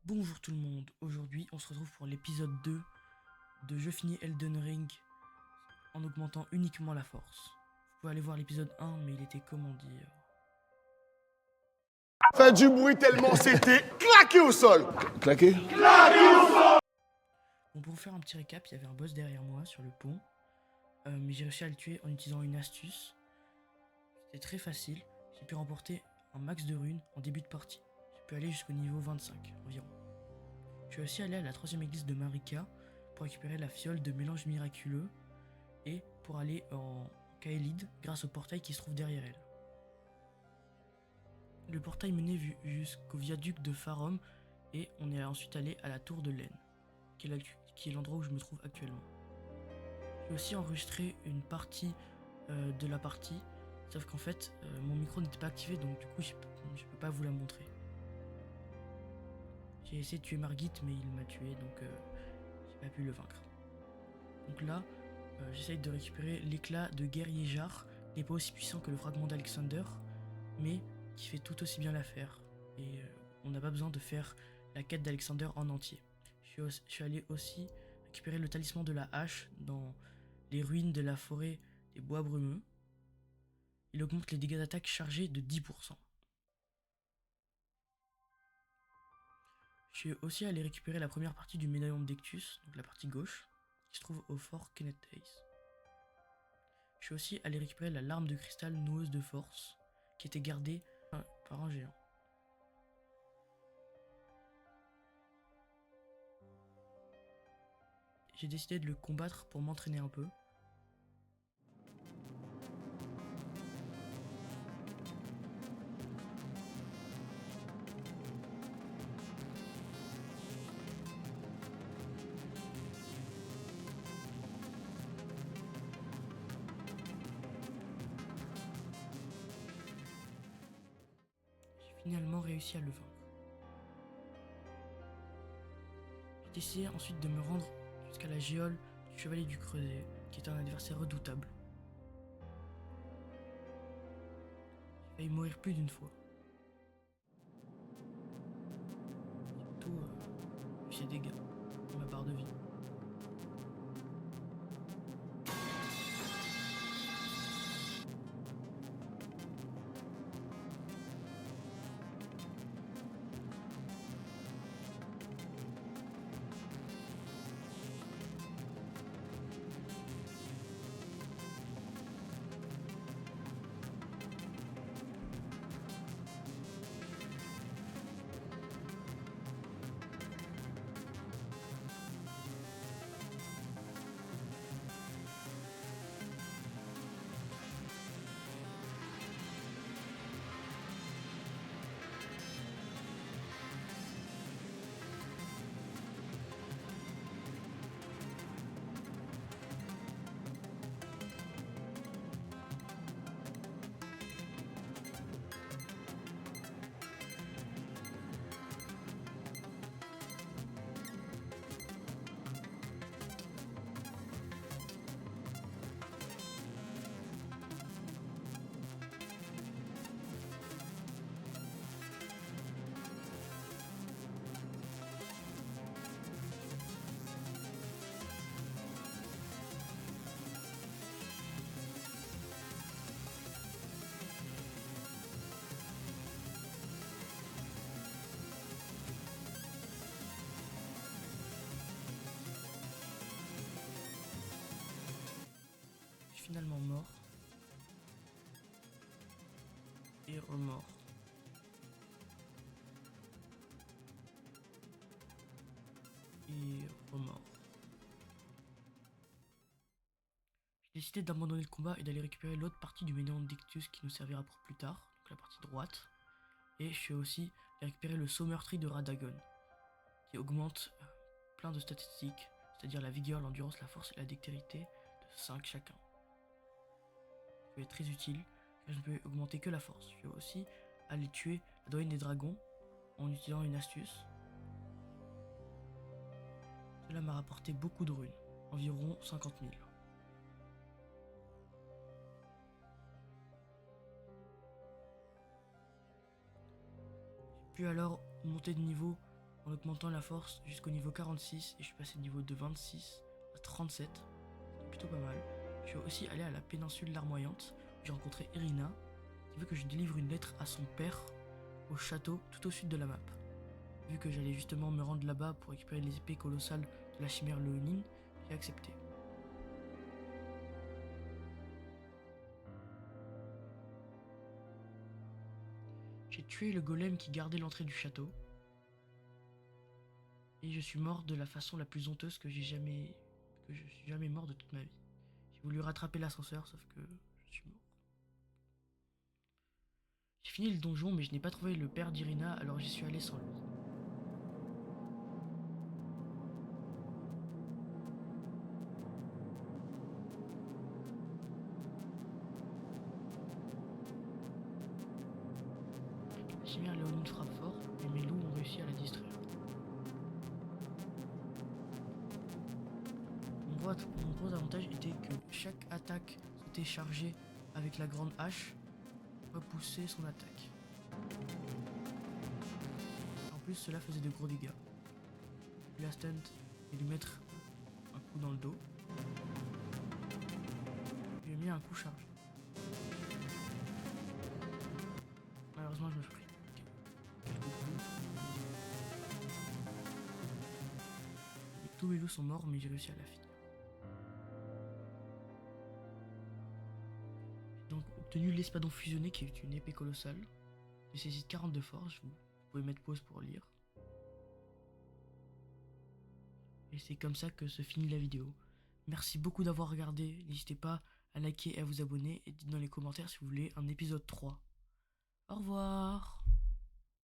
Bonjour tout le monde, aujourd'hui on se retrouve pour l'épisode 2 de Je finis Elden Ring en augmentant uniquement la force. Vous pouvez aller voir l'épisode 1 mais il était comment dire... Fait du bruit tellement c'était claqué au sol. Claqué? Bon, pour vous faire un petit récap, il y avait un boss derrière moi sur le pont, mais j'ai réussi à le tuer en utilisant une astuce. C'était très facile, j'ai pu remporter un max de runes en début de partie. J'ai pu aller jusqu'au niveau 25 environ. Je suis aussi allé à la 3ème église de Marika pour récupérer la fiole de mélange miraculeux et pour aller en Kaelid grâce au portail qui se trouve derrière elle. Le portail menait jusqu'au viaduc de Farum et on est ensuite allé à la tour de Laine, qui est l'endroit où je me trouve actuellement. J'ai aussi enregistré une partie de la partie, sauf qu'en fait mon micro n'était pas activé donc du coup je peux pas vous la montrer. J'ai essayé de tuer Margit mais il m'a tué donc j'ai pas pu le vaincre. Donc là j'essaye de récupérer l'éclat de guerrier Jar, qui n'est pas aussi puissant que le fragment d'Alexander, mais qui fait tout aussi bien l'affaire. Et on n'a pas besoin de faire la quête d'Alexander en entier. Je suis allé aussi récupérer le talisman de la hache dans les ruines de la forêt des bois brumeux. Il augmente les dégâts d'attaque chargés de 10%. Je suis aussi allé récupérer la première partie du médaillon de Dectus, donc la partie gauche, qui se trouve au fort Kenneth Hayes. Je suis aussi allé récupérer la larme de cristal noueuse de force, qui était gardée par un géant. J'ai décidé de le combattre pour m'entraîner un peu. J'ai finalement réussi à le vaincre. J'ai décidé ensuite de me rendre jusqu'à la géole du Chevalier du Creuset, qui est un adversaire redoutable. J'ai failli mourir plus d'une fois. Surtout ses dégâts et ma barre de vie. Je suis finalement mort. Et remort. Et remort. J'ai décidé d'abandonner le combat et d'aller récupérer l'autre partie du médaillon de Dictus qui nous servira pour plus tard, donc la partie droite. Et je suis aussi allé récupérer le saut meurtri de Radagon, qui augmente plein de statistiques, c'est-à-dire la vigueur, l'endurance, la force et la dextérité de 5 chacun. Ça peut être très utile, car je ne peux augmenter que la force. Je vais aussi aller tuer la doyenne des dragons en utilisant une astuce. Cela m'a rapporté beaucoup de runes, environ 50 000. J'ai pu alors monter de niveau en augmentant la force jusqu'au niveau 46 et je suis passé de niveau de 26 à 37. C'est plutôt pas mal. Je suis aussi allé à la péninsule larmoyante. J'ai rencontré Irina qui veut que je délivre une lettre à son père au château tout au sud de la map. Vu que j'allais justement me rendre là-bas pour récupérer les épées colossales de la chimère léonine, j'ai accepté. J'ai tué le golem qui gardait l'entrée du château. Et je suis mort de la façon la plus honteuse que je suis jamais mort de toute ma vie. J'ai voulu rattraper l'ascenseur, sauf que je suis mort. J'ai fini le donjon, mais je n'ai pas trouvé le père d'Irina, alors j'y suis allé sans lui. La chimère léonine frappe fort, et mes loups ont réussi à la distraire. Mon gros avantage était que chaque attaque était chargée avec la grande hache repousser son attaque. En plus, cela faisait de gros dégâts. Puis la stunt et lui mettre un coup dans le dos. Je lui ai mis un coup chargé. Malheureusement, je me suis pris. Tous mes loups sont morts, mais j'ai réussi à la finir. J'ai donc obtenu l'espadon fusionné qui est une épée colossale. J'ai saisi 40 de force, vous pouvez mettre pause pour lire. Et c'est comme ça que se finit la vidéo. Merci beaucoup d'avoir regardé, n'hésitez pas à liker et à vous abonner et dites dans les commentaires si vous voulez un épisode 3. Au revoir.